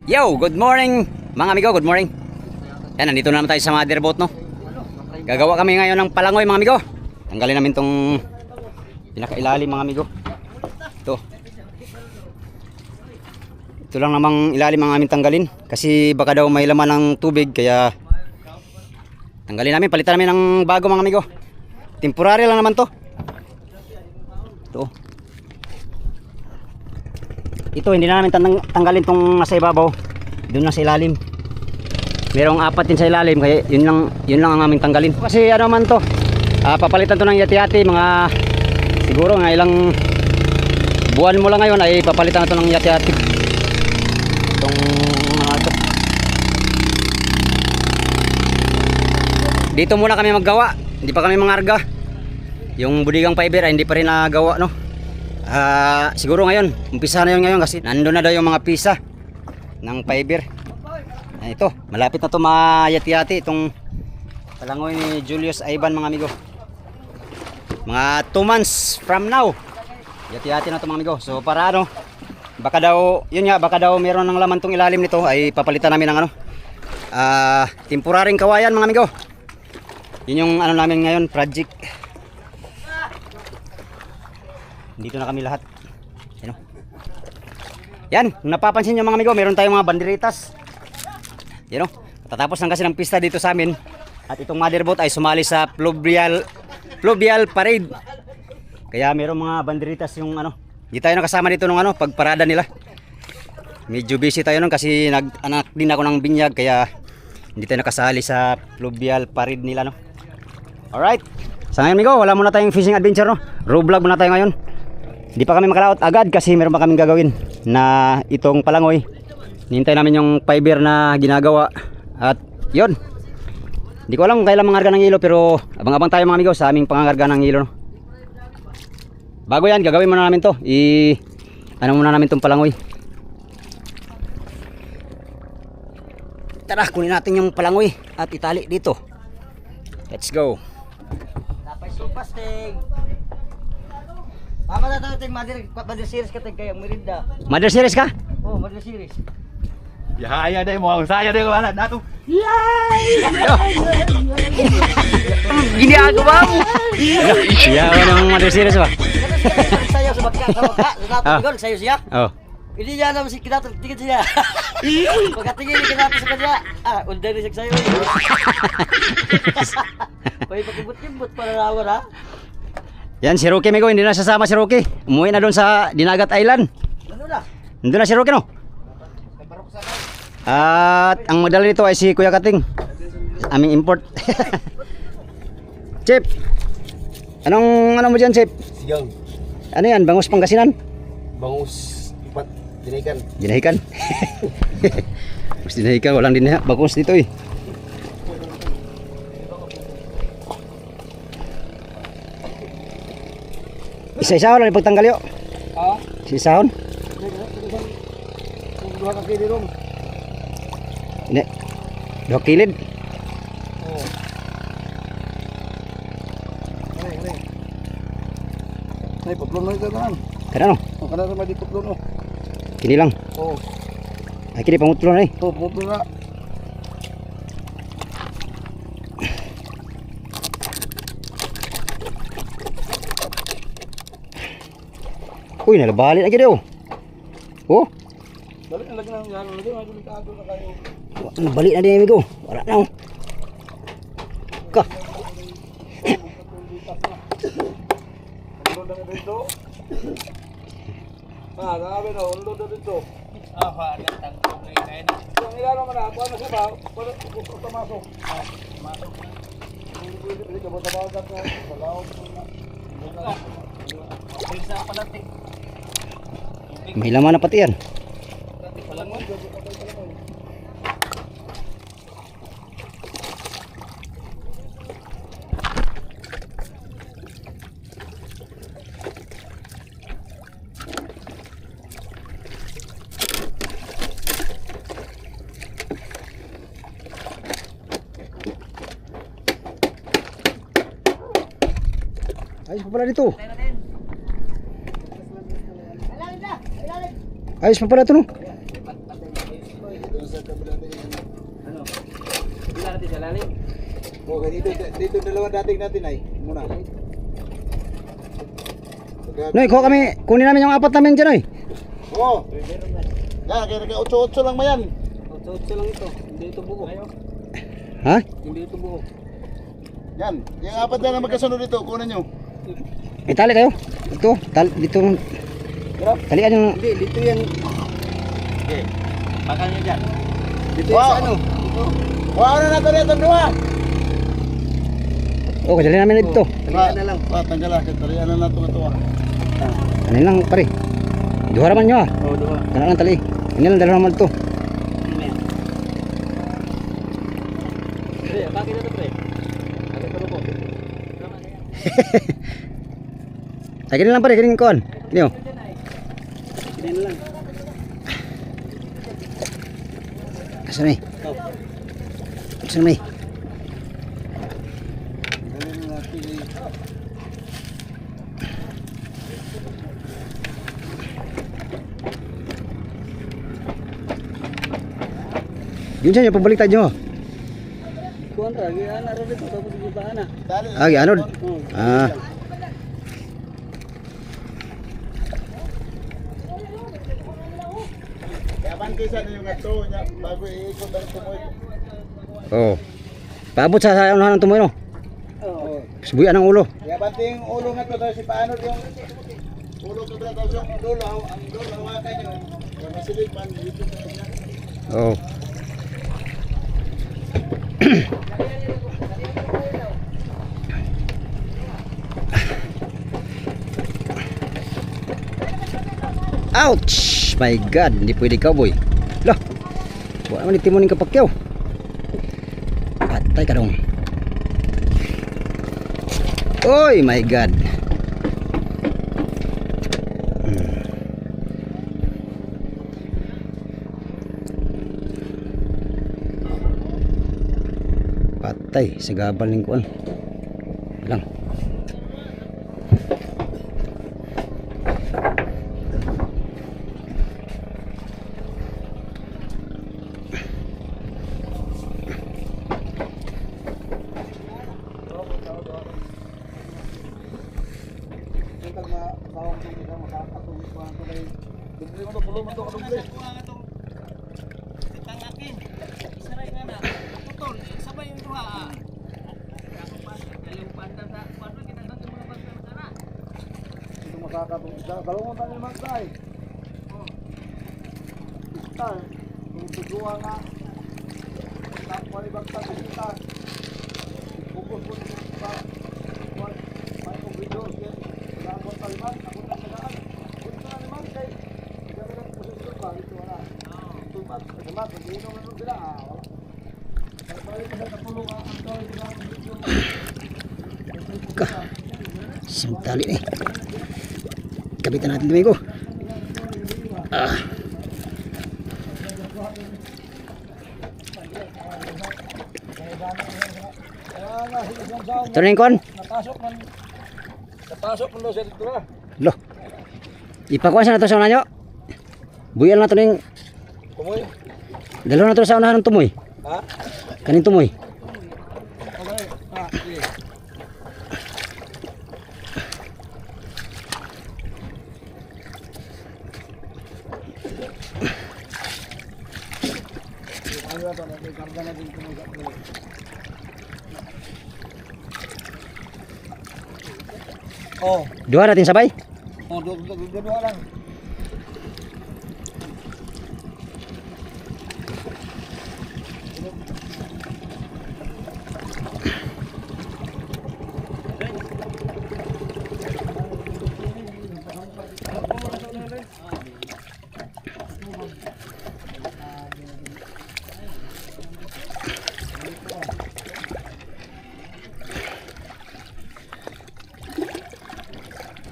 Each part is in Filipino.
Yo, good morning mga amigo, good morning. Yan, nandito na naman tayo sa motherboat, no. Gagawa kami ngayon ng palangoy mga amigo. Tanggalin namin tong pinakailalim mga amigo. Ito lang namang ilalim ang aming tanggalin. Kasi baka daw may laman ng tubig. Kaya tanggalin namin, palitan namin ng bago mga amigo. Temporary lang naman to. Ito hindi na namin tanggalin tong nasa ibabaw. Doon na sa ilalim. Merong apat din sa ilalim kaya yun lang ang aming tanggalin. Kasi ano man to, papalitan to ng yati-yati, mga siguro nga ilang buwan mo lang ngayon ay papalitan na to ng yati-yati. Itong mga to. Dito muna kami maggawa, hindi pa kami mangarga. Yung budigang fiber ay hindi pa rin nagawa, no. Siguro ngayon, umpisa na yun ngayon kasi nandun na daw yung mga pisa ng fiber. Ito, malapit na to mayati-yati itong palangoy ni Julius Ivan mga amigo. Mga 2 months from now, yati-yati na to mga amigo. So para ano, baka daw, yun nga, baka daw meron ng laman tong ilalim nito ay papalitan namin ng ano, temporaring kawayan mga amigo. Yun yung ano namin ngayon, project. Dito na kami lahat. Yan, napapansin nyo mga amigo, meron tayong mga banderitas. Yan o, tatapos lang kasi ng pista dito sa amin. At itong motherboat ay sumali sa fluvial parade. Kaya meron mga banderitas yung ano. Hindi tayo nakasama dito nung ano, pagparada nila. Medyo busy tayo nun kasi nag-anak din ako ng binyag. Kaya hindi tayo nakasali sa fluvial parade nila, no. Alright, sa ngayon amigo, wala muna tayong fishing adventure, no. Raw vlog muna tayo ngayon. Hindi pa kami makalaot agad kasi meron pa kaming gagawin na itong palangoy. Hinintay namin yung fiber na ginagawa. At yun, hindi ko alam kung kailan mangarga ng hilo, pero abang-abang tayo mga amigo sa aming pangangarga ng hilo, no? Bago yan, gagawin muna namin to. Ano muna namin itong palangoy. Tara, kunin natin yung palangoy at itali dito. Let's go. Napay supastig. Mama na tayo ting mother series ka ting kayang Mirinda. Mother series ka? Oh, mother series. Yahaya deh mau saya deh wala datu. Gini ako ba? Siya ng mother series ba? Sayo sa baka nato sayo siya. Oh. Hindi niya naman si kinatingin siya. Pagkatingin ni kinato sa kanya. Unda ni sayo. Pay pakibot-kibot para rawan ha. Yan si Rocky amigo, hindi na sasama si Rocky. Umuwi na doon sa Dinagat Island. Ano na? Nandun na si Rocky, no? At ang model nito ay si Kuya Kating, aming import. Chip, ano mo dyan, Chip? Sigang. Ano yan, bangus Pangasinan? Bangus ipat dinahikan. Dinahikan. Mas dinahikan, walang dinahikan. Bangus dito eh. Isa-isahon lang ipagtanggal yun. Isa-isahon. Dua kaki di rum. Ini 2 kilid. Oh. Nay putlon na ito kan. Kana no? Oh, kana sama di putlon oh. Kini lang. Oh. Ay kini pangutlo na eh. Oh, putlon na. Uy, nalabali lagi daw. Oh, Balik na lagi nang yan. Lagi may delikado na kayo. balik na din amigo. Wala na oh. Ka. Ulo na dito. Grabe na ulo na dito. Ang ilalo man ako ano sa ba? Para pumasok. Masok. Hindi ka ba tawagan ka? Salaw. May laman na pati yan. Ayos pa pala dito. Ayos pa pala ito, no? Doon sa kabila natin. Ano? Bila natin sa lalim. Okay, dito dalawa dating natin ay. Muna. Noy, kunin namin yung apat namin dyan, Noy. Oo. Yan, kaya 8-8 lang mayan. 8 lang ito. Hindi ito buo. Ha? Hindi ito buo. Yan, yung apat na magkasunod dito, kunin nyo. Tali kayo. Ito, dito. Talian yung... Hindi, dito yan. Okay. Bakal nyo dyan. Dito Wow. yan sa ano? Dito. Wow, na natin ito dua. Oh, kadali namin dito. Talian na lang. Tanggal lang, talian na natin ito. Ano lang, pare. Duha raman nyo, ah. Oo, diba? Kana lang tali. Ini lang dalawa naman ito. Ano yan? Pre, bakit ito pre? Bakit ito po? Ay, ganyan lang pare, ganyan kon. Ganyan. Ganyan lang. Asan may? Asan may? Yun siya, yung pabaliktad nyo. Kuhan ta, giyaan na rin ito. Tapos gibaan na. Ah, ano? Ah. Kaya bantisan yung ato niya bago iikot ang tumoy. Oh. Paabot sa unahan ng tumoy, no? Oo. Subuyan ang ulo. Kaya banting ulo nga to si paano yung ulo ko dito yung dulo ang dulo hawakan niyo. Kung masilip man dito sa kanya. Oh. Ouch! My God, hindi pwede cowboy. Lah, wala naman itimo ng kapakyaw. Patay ka dong. Oy, my God. Patay, sagabal ng kuan. Lang. Pag masawang ng isa makakatulog pa ito kay dubli mo to pulo mo to dubli. Tangakin. Isaray nga na. Putol, sabay yung duha. Ako pa, galing panda sa paano ginagawa ng mga banda na. Ito makakatulog isa. Dalawang tayo naman tayo. Ista. Kung tujuan nga. Tapos ibang tayo kita. Bukos po sa may video. Ako taliman, ako na sagaan. Kung na naman kay gabi lang puso pa ito wala. Tumat, tumat, hindi naman nung sila. Balik sa katulong ang tawag nila ang video. Sintali ni. Kapitan natin tumigo. Ah. Ito na yung kon. Napasok mo siya dito na. Loh. Ipakuha sa na to sa unahan nyo. Buyal na to ng Kumoy. dalawa na to sa unahan ng tumoy. Ha? Kanin tumoy. Okay. Ha, sige. Ano ito? Nagkarga na din kumoy sa kumoy. Oh, Dua natin sabay. dua lang.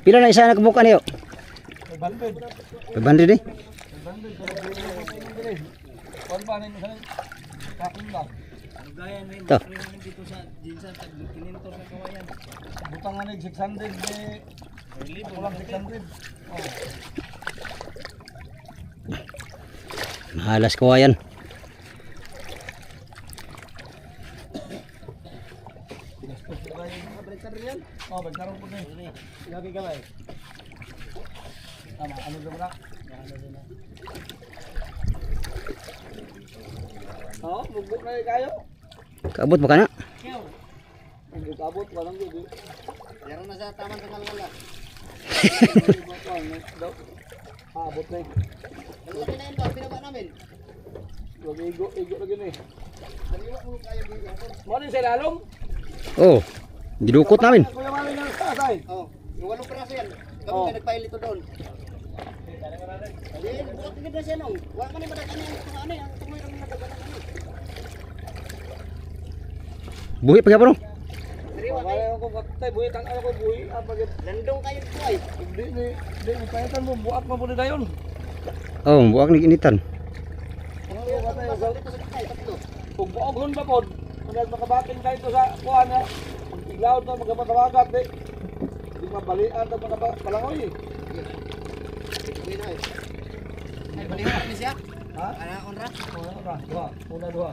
Pila na isa na kabuka niyo? 500. 500 eh. Kuan pa nin sa kapon ba? Gaya na yun. Ito. Dito sa Jinsan, kininto sa kawayan. Butang nga nig 600 ni ako lang 600. Oh. Mahalas ko yan. Oh, magkaroon po ni. Ilagay ka ba eh? Tama, ano naman na? Oo, bugbog na kayo. Kaabot ba ka na? Hindi kabot, walang gabi. Meron na sa tamang kangal-ngala. Abot na eh. Laki na yun to, pinaba namin. Huwag igo lagi na eh. Daliwa mo kayo dito. Mo din sa lalong? Oh, gidukot namin. Kuya Mali na tatay. Oh, yung 8 piraso yan. Kami Oh. nga nagpail ito doon. Hindi, bukat tigid na siya nung. Wala man yung madagana yung mga ano, ang tumoy kami madagana kami. Buhi pa gyapon. Daliwa kayo. Kaya ko katay buhi tang ano ko buhi apa gid. Landong kayo po ay. Hindi payatan mo buak mo pud dayon. Oh, buak ni initan. Ano ko katay sa Dito sa kitay, tatlo. kung buoghon ba pod. Kung makabatin kayo to sa kuan na. Pag iglaw to magapatawagat di. Di mabalian to mga palangoy. Uwi na eh. Ay, balihan kami siya. Ha? Ana onra. Una duha.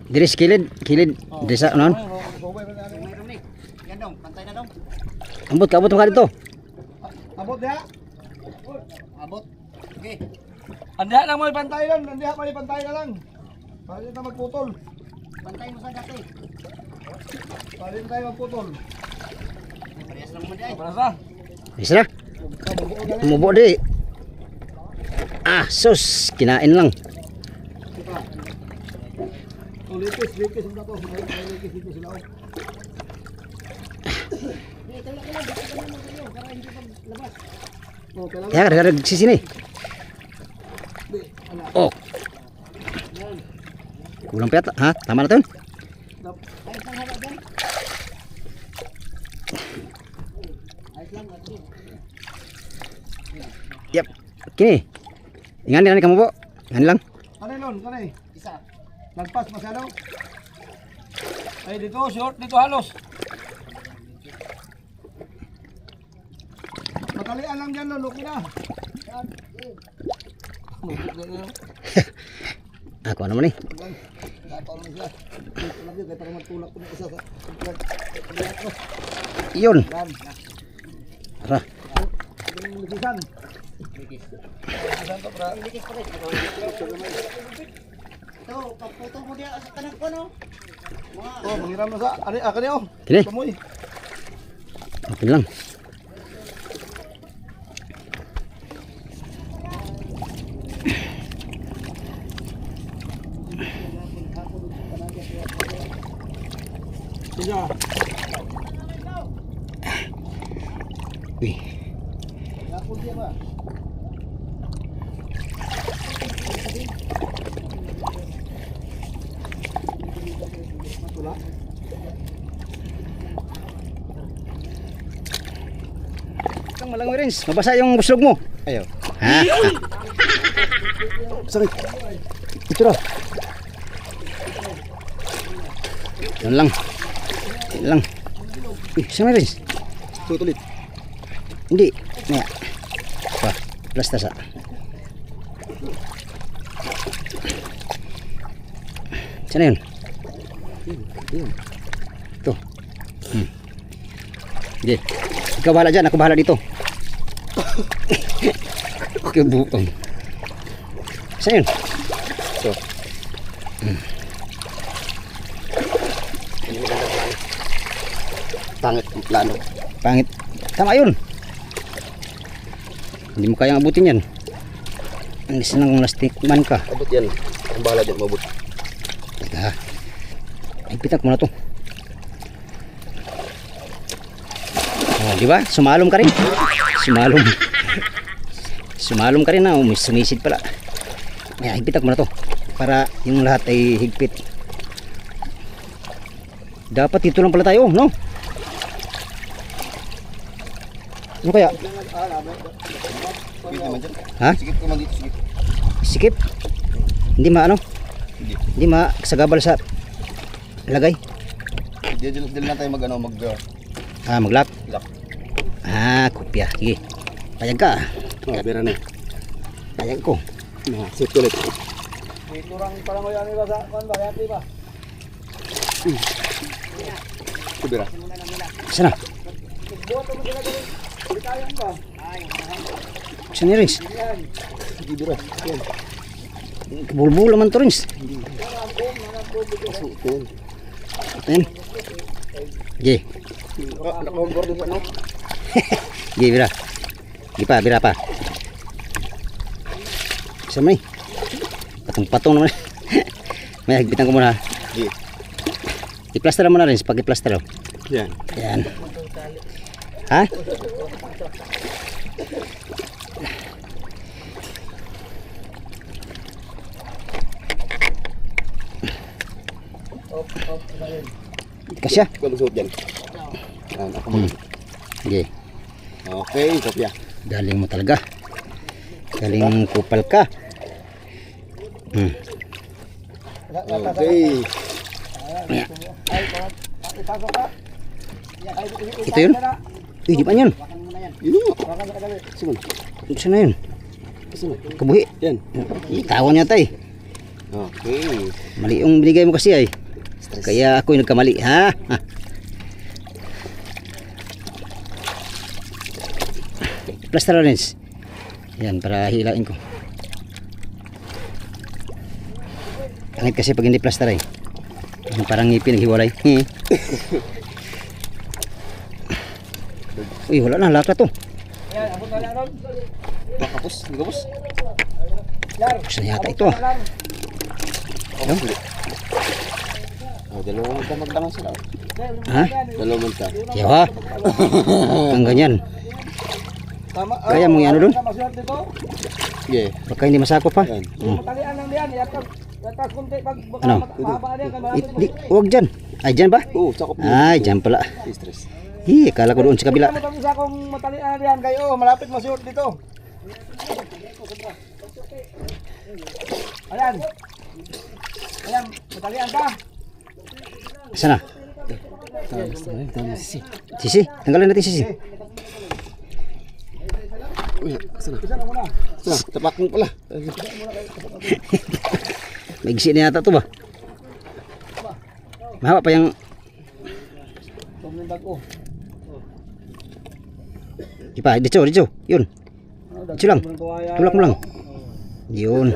Diri sa kilid, diri sa anon. Mayroon ni. Yan dong, pantay na dong. Ambot kaabot mo ka dito. Abot dia. Abot. Okay. Andiha lang mo ipantay lang, andiha pa ipantay na lang. Para di tayo magputol. Pantay mo sa dati. Para di tayo magputol. Parehas lang mo di ay. Para sa? Isa na. Mubo di. Ah, sus, kinain lang. Litis ang dato. Litis dito sila. Ito lang lang, dito ka naman kayo para hindi ka labas. Oh, kailangan. Ya, kada sisi ni. Oh. Kulang pa yata. Ha? Tama na 'to. Ayos lang haba dyan. Ayos lang, lagi. Yep. Kini. Ingani ni kamu, Bo. Ingani lang. Kanay lon, kanay. Isa. Lagpas masyado. Ay dito, short dito halos. Matalian lang dyan lon, okay na. Ako ano man ni? Natawag na siya. Ito lang yun, kaya para magtulak ko na isa sa... Iyon. Yan. Ara. Ito yung likisan. Likisan to, pra. Likis pa rin. Ito, pagputol mo diya sa tanang ko no. Mga Oh, manghiram na sa... Ani, kani oh. Kini. Kamoy. Okay lang. Siya. Uy. Yapon siya ba? Wala. Kang malang orange. Mabasa yung buslog mo. Ayo. Ha? Sorry. Ito raw. Yan lang. Yan lang. Sama rin. Tutulit. Hindi. Nya. Pa. Plastas sa. Sana yun? Ito. Hindi. Ikaw bahala dyan. Ako bahala dito. Kebuang. Sana yun? Ito. pangit ang plano. Pangit. Tama yun. Hindi mo kayang abutin yan. Ang sinang plastic man ka. Abot yan. Ang bahala dyan, mabot. Teka. Ay, pitak mo na to. Oh, di ba? Sumalom ka rin. Sumalom. Sumalom ka rin na. Sumisid pala. Ay, pitak mo na to. Para yung lahat ay higpit. Dapat dito lang pala tayo, no? Ano kaya? Pwede naman dyan. Ha? Sikip ka man dito, sikip. Sikip? Hindi ma ano? Hindi. Hindi ma sagabal sa lagay. Dili na tayo mag ano, Maglock. lock. Kopya. Sige. Payag ka. Oh, bera na. Payag ko. Sit ulit. Dito lang parang yan iba sa kan ba? Yati ba? Kubira. Sana. Saan yung rings? Kubira. Yan. Bulbul naman to rings. Yan. Ayan. Ge. Nakakumbor din pa, no? Ge, bira. Ge pa, bira pa. Sama ni. Patong-patong naman. May hagpitan ko muna. Sige. I-plaster mo na rin, pag-i-plaster. Yan. Yan. Ha? Kasya? Ikaw lusuot dyan. Yan, ako mo. Sige. Okay, kopya. Galing mo talaga. Galing kupal ka. Okay. Ito yun? Uy, di ba yun? Yun mo. Sige. Saan na yun? Sige. Kabuhi. Yan. Itawan niya tay. Okay. Mali yung binigay mo kasi ay. Kaya ako yung nagkamali. Ha? Plaster orange. Yan, para hilain ko. Pangit kasi pag hindi plaster ay. Yung parang ngipin naghiwalay. Uy, wala na. Laka to. Makapos. Hindi kapos. Gusto na yata ito ah. Oh, hindi. Oh, dalawang ka magtanong sila. Ha? Dalawang ka. Yawa. Kang ganyan. Kaya mo yung ano dun? Yeah. Baka hindi masakop ha. Yan. Ano? Huwag dyan. Ay, dyan ba? Oo, sakop mo. Ay, dyan pala. Stress. Hi, akala ko doon sa kabila. Isa kong matalian yan kayo, malapit masuot dito. Ayan. Ayan, matalian pa. Sana? Sisi? Tanggalin natin sisi. Uy, saan na? Saan? Tapak mo pala. May gisi na yata to ba? Mahaba pa yung... Ipa, dito. Yun. Dito lang. Tulak mo lang. Yun.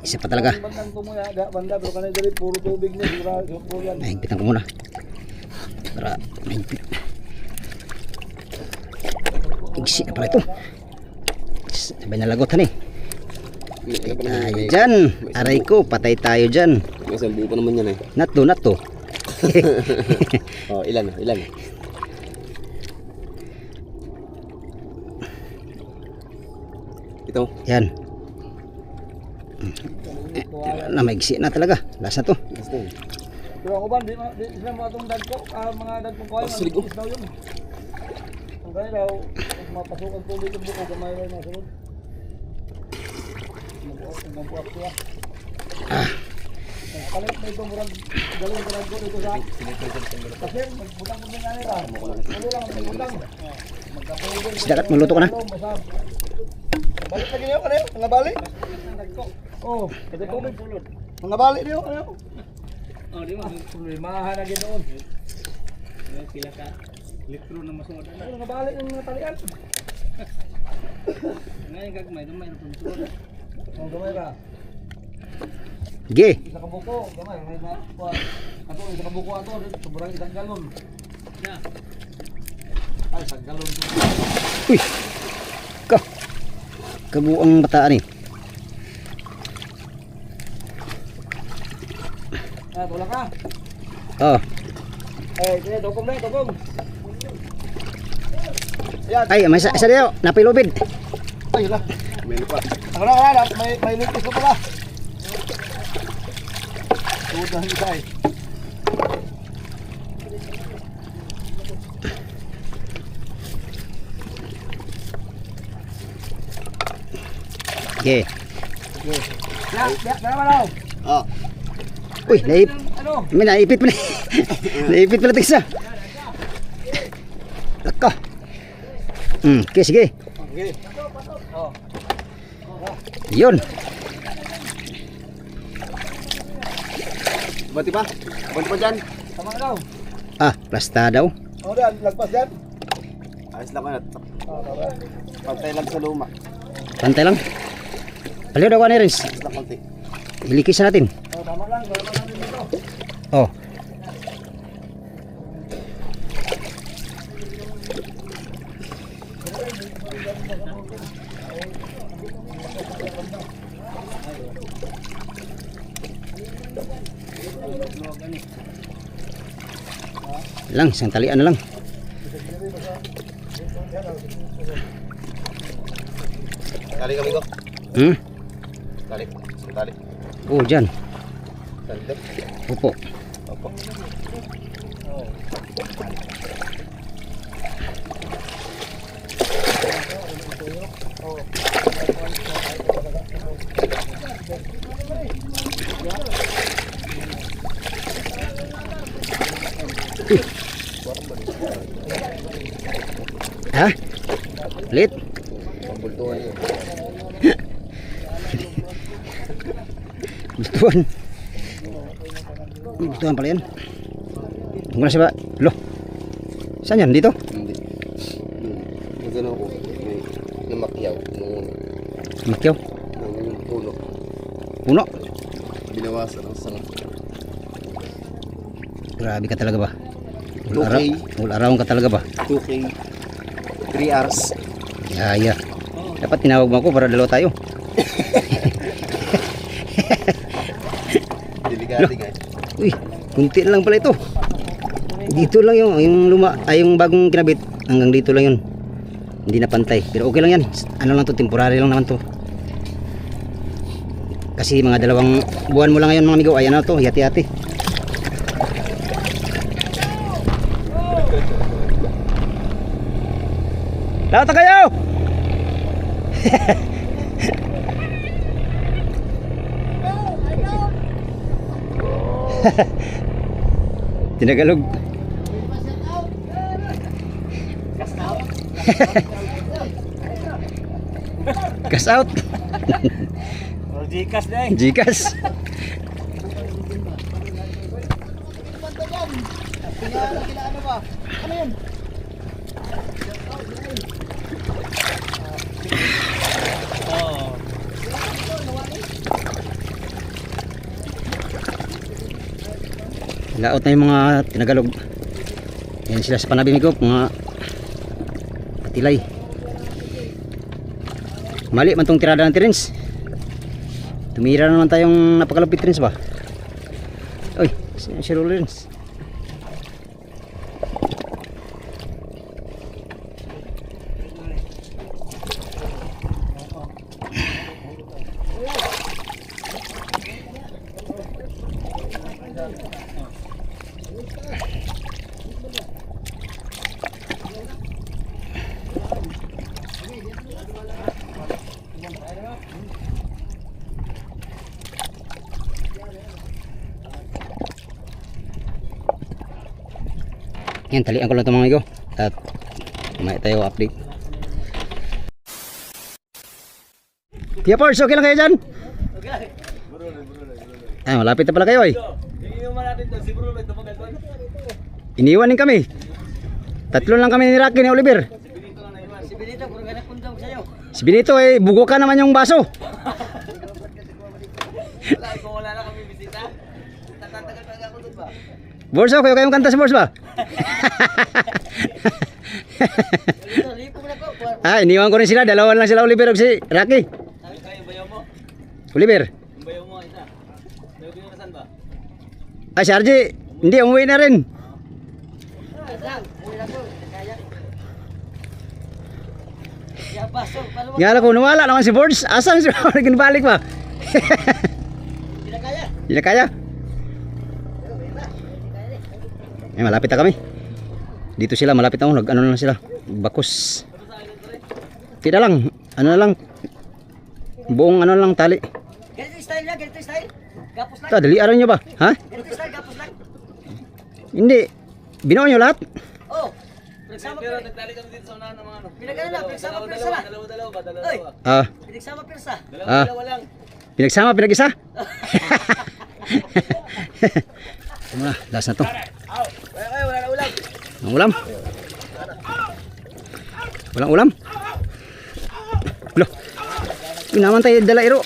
Isa pa talaga. Mahigpitan ko muna. Para mahigpit. Igsi na pala ito. Sabay na lagot eh. Tayo dyan. Aray ko, patay tayo dyan. Masang buo pa naman yan eh. Not to. Oh, ilan. Ito. Yan. Na maigsi na talaga. Last na to. Basta yun. Pero ako ba, di sila mga itong dad ko, mga dad kong kuhay, Silig ko. is daw yun. Ang kaya daw, mapasukan po dito buko, gamay rin mga sunod. Magbuak siya. Palit na ito, murang galong dad ko dito sa... Kasi, magbutang po nga nila. Ano lang, magbutang. Magkapulog. Dagat maluto ka na. Balik lagi niyo, ano yun? Mga balik? Oo, ito tubig. Mga balik niyo, ano yun? Oh, di ba? Problemahan na ganoon. Pila ka litro na masungod na. Ano nabalik ng mga talian? Ngayon gagmay, gamay na pun sungod. Oh, gamay ka. Ge. Isa ka buko, gamay, may na ato isa ka buko ato, sobrang isang galon. Ya. Ay, isang galon. Uy. Kabuang bataan eh. Ah, tulak ka. Oh. Eh, dukong na, dukong. Yan. Ay, may isa diyo. Napay lubid. Ay, wala. May lupa. Ako na, may lipis ko pala. Tudahan isa eh. Ge. Ya, naman daw. Ah. Uy, Ano? may naipit pala. Naipit pala ito isa. Lako. Okay, sige. Okay. Oh. Yun. Bati pa? Bati pa dyan? Tama na daw. Ah, plasta daw. O dyan, lagpas dyan. Ayos lang ko na. Tama. Pantay lang sa luma. Pantay lang. Paliw daw ka ni Rins. Ayos lang konti. Ilikis natin. Tama lang, tama lang dito. Oh. Lang, isang talian na lang. Tali kami ko. Hmm? Tali. Tali. Oh, dyan. Tali. Opo. Opo. Ha? Lit? Pambultuhan yun. Gustuhan. Gustuhan pala yan. Tunggu na siya ba? Loh. Saan yan? Dito? Hindi. Magano ko. May namakyaw. Makyaw. Ng puno. Puno. Binawasan ang sanga. Grabe ka talaga ba? Okay. Ul-araw ka talaga ba? 2K. 3 hours. Yeah. Dapat tinawag mo ako para dalawa tayo. Delikado guys. Uy, kunti na lang pala ito. Dito lang yung luma, ay yung bagong kinabit. Hanggang dito lang yun. Hindi na pantay. Pero okay lang yan. Ano lang to, temporary lang naman to. Kasi mga 2 buwan mo lang ngayon mga amigo. Ayan na to, hati-hati. Lata kayo! Tinagalog. Gas out. O, Gcash na eh. Gcash. Laot na yung mga tinagalog. Yan sila sa panabi migo, mga patilay. Mali man tong tirada ng Terence. Tumira naman tayong napakalupit Terence ba? Oy, si Rollins. Yan, talian ko lang ito mga amigo. At may tayo update. Tia Pors, okay lang kayo dyan? Ah, malapit na pala kayo eh. Iniwan din kami. 3 lang kami ni Rocky ni Oliver. Si Benito, puro ganang kundang sa'yo. Si Benito eh, bugo ka naman yung baso. Kung wala na kami bisita, tatagal talaga ako doon ba? Borso, kayo kayong kanta sa Borso ba? Ah, iniwan ko rin sila. 2 lang sila, Oliver o si Rocky. Sabi kayo, bayaw mo? Oliver. Yung bayaw mo, isa. Bayaw ko yung nasan ba? Ah, si RJ, hindi, umuwi na rin. Nga lang ko, nawala naman si Borge. Asan si Borge? Balik ba? Hindi na kaya. Hindi na kaya. Eh, malapit na kami. Dito sila, malapit na ako. Ano na lang sila. Bakos. Tira lang. Ano na lang. Buong ano lang tali. Ganito yung style niya, ganito yung style. Gapos lang. Ta, daliaran nyo ba? Ha? Ganito yung style, gapos lang. Hindi. Binawa nyo lahat? Oh, pinagsama pero nagtali kami dito sa unahan ng mga ano. Pinagano na, pinagsama pirsa na. Dalawa ba? Oy, Ah. pinagsama pirsa. Ah. Dalawa lang. Pinagsama, pinag-isa? Ito muna, last na to. Wala na ulam. Ang ulam? Walang ulam? Lo, inaman tayo dala iro.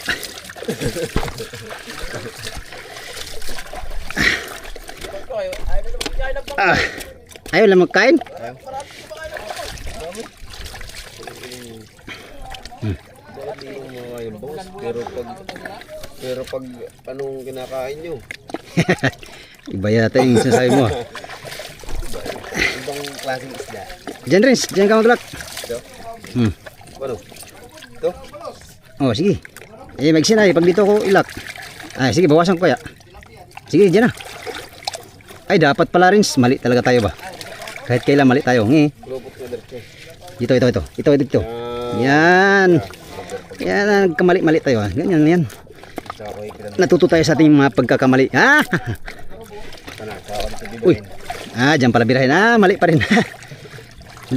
Ayaw lang magkain. Yung mga yung boss, pero pag anong kinakain nyo? Iba yata yung sinasabi mo. Ibang klaseng isda. Diyan rin, diyan ka maglak. Ito? Hmm. Ano? Ito? Oh, sige. Eh, magsin ay, pag dito ko ilak. Ay, sige, bawasan ko kaya. Sige, diyan na. Ay, dapat pala rin, mali talaga tayo ba? Kahit kailan mali tayo. Lupot na diretso. Dito. Yan. Yan, nagkamali-mali tayo. Ganyan, yan. Saka ko ikilan. Natuto tayo sa ating mga pagkakamali. Ah! Saka ko dito. Uy. Ah, diyan pala birahin. Ah, mali pa rin.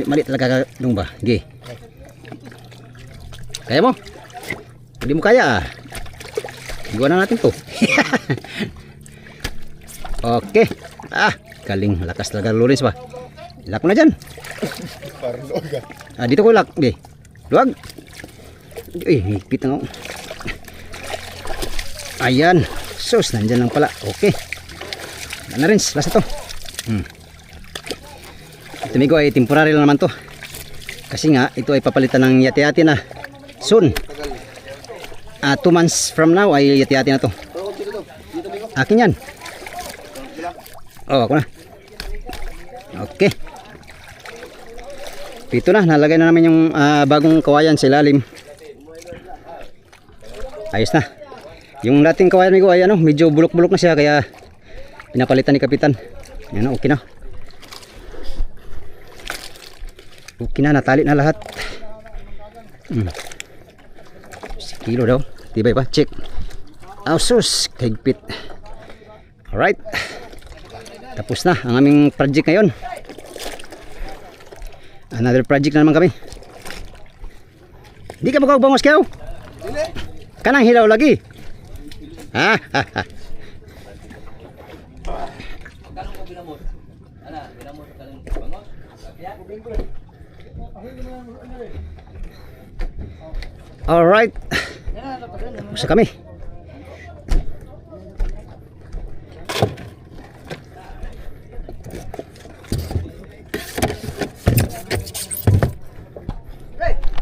Mali talaga dong ba? Sige. Kaya mo? Hindi mo kaya ah. Iwan na natin to. Okay. Ah, galing. Lakas talaga Lawrence ba? Ilak mo na dyan. Parang luwag ah. Ah, dito ko ilak. Sige. Luwag. Uy, higpit na ako. Ayan. Sus, nandyan lang pala. Okay. Ano rin, lasa to. Ito migo ay temporary lang naman to. Kasi nga, ito ay papalitan ng yati-yati na. Soon. 2 months from now ay yati-yati na to. Akin yan. Oh, ako na. Okay. Ito na, nalagay na namin yung bagong kawayan sa ilalim. Ayos na. Yung dating kawayan migo ay medyo bulok-bulok na siya kaya pinapalitan ni Kapitan. Yan na, okay na. Okay na, natali na lahat. 1 kilo daw. Tibay pa, check. Sus, kahigpit. Alright. Tapos na ang aming project ngayon. Another project na naman kami. Hindi ka magkakabangos kayo? Kanang hilaw lagi. Ha? Alright. Tapos na kami.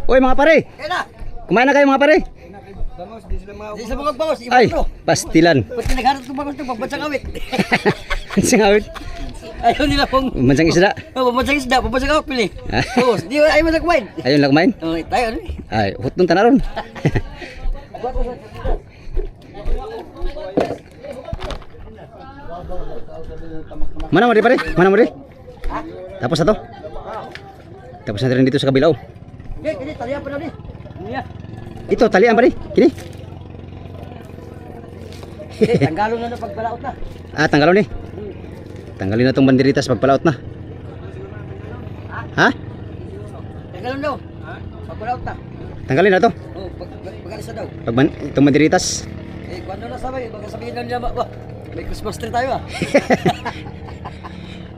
Uy mga pare, Kaya na. kumain na kayo mga pare? Di sa mga bangos. Ay, pastilan. Pati nagharap ng bangos ito. Pagbansang awit. Mansang awit. Ayaw nila pong. Mansang isda. Pagbansang isda. Pagbansang awit pili. Oo. Di ba ayaw mo na kumain? Ayun lang kumain. Oo. Tayo. Ano Ay, hutong tanaron. Mana mo rin pare? Mana mo rin? Tapos na to? Tapos na rin dito sa kabilaw. Kini talian pa na ni. Niya. Ito, talian pare. Kini. Tanggalon na pagbalaot na. Ah, tanggalon eh. Tanggalin na tong banderitas pagpalaot na. Ha? Tanggalon daw. Pagbalaot na. Tanggalin na to. Oo. Pag-alisa daw. Itong banderitas. Eh, kung ano na sabay. Baka sabihin lang niya ba. May Christmas tree tayo ah.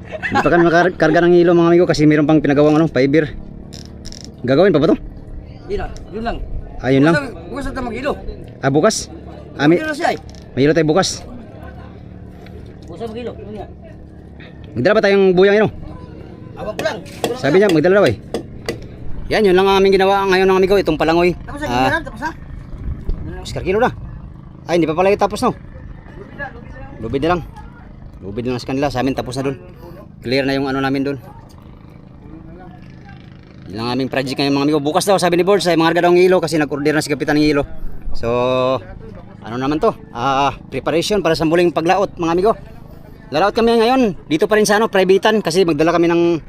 Hindi pa kami makarga ng hilo mga amigo kasi mayroon pang pinagawang fiber. Gagawin pa ba to? Yun na. Yun lang. Ayun lang. Bukas na mag-ilo. Ah, bukas? Ah, may Mag-ilo siya eh. hilo tayo bukas. Bukas na mag-ilo. Yun nga. Magdala ba tayong buyang Awag ko lang. Kulang Sabi niya, magdala daw eh. Yan, yun lang ang aming ginawa ngayon ng amigo. Itong palangoy. Tapos na, ginaran. Tapos na. Oscar kilo na. Ay, hindi pa pala yung tapos no. Lubid na lang. Lubid na lang sa kanila. Sa amin tapos na dun. Clear na yung namin dun. Yun ang aming project ngayon mga amigo. Bukas daw sabi ni Board sa mga daw ng hilo kasi nag-order na si Kapitan ng hilo. So, ano naman to? Preparation para sa muling paglaot mga amigo. Lalaot kami ngayon. Dito pa rin sa privatean kasi magdala kami ng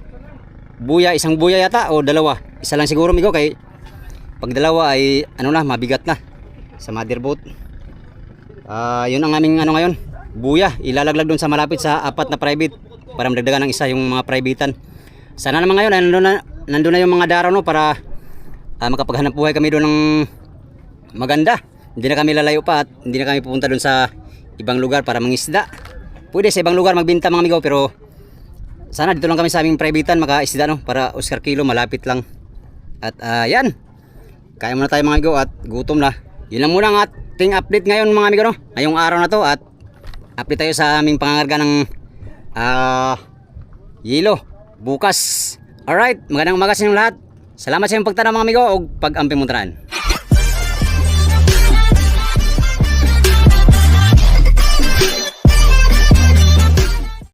buya, isang buya yata o dalawa. Isa lang siguro amigo kay pag dalawa ay mabigat na sa motherboat. Yun ang aming ngayon. Buya, ilalaglag doon sa malapit sa 4 na private para madagdagan ng isa yung mga privatean. Sana naman ngayon ay nandun na yung mga daraw para makapaghanap buhay kami doon ng maganda. Hindi na kami lalayo pa at hindi na kami pupunta doon sa ibang lugar para mangisda. Pwede sa ibang lugar magbenta mga amigo, pero sana dito lang kami sa aming privatean makaisda no, para Oscar Kilo malapit lang. At yan, kaya muna tayo mga amigo at gutom na. Yun lang muna ang ating update ngayon mga amigo no, ngayong araw na to, at update tayo sa aming pangangarga ng yelo bukas. Alright, magandang umaga sa inyong lahat. Salamat sa inyong pagtanaw mga amigo o pag-ampimuntraan.